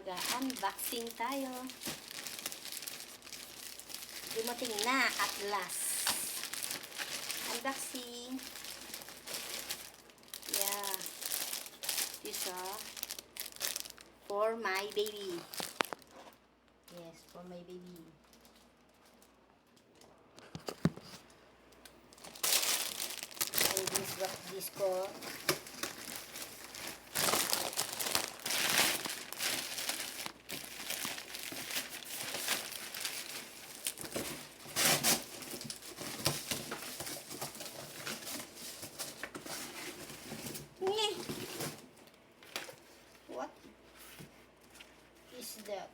Mag-unboxing tayo. Dumating na at last. Unboxing. Yeah. This for my baby. Yes, for my baby. And this what this called. What is that?